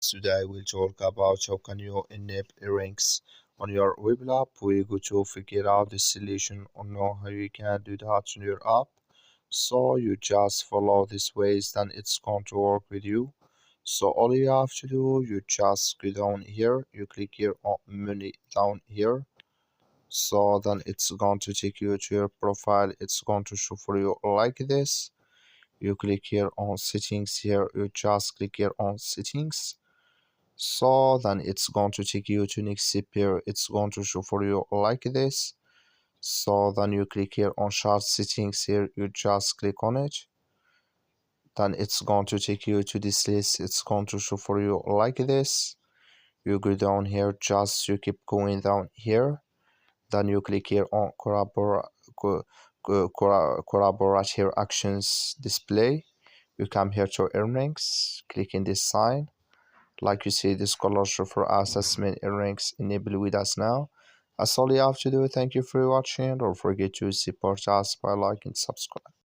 Today we'll talk about how can you enable earrings on your web app. We go to figure out the solution or know how you can do that on your app. So you just follow these ways, then it's going to work with you. So all you have to do, you just go down here, you click here on menu down here. So then it's going to take you to your profile. It's going to show for you like this. You click here on settings here, you just click here on settings. So then it's going to take you to next step here. It's going to show for you like this. So then you click here on chart settings here, you just click on it. Then it's going to take you to this list. It's going to show for you like this. You go down here, just you keep going down here. Then you click here on collaborate here actions display. You come here to earnings, click in this sign. Like you see, this scholarship for assessment earnings enable with us now. That's all you have to do. Thank you for watching. Don't forget to support us by liking and subscribe.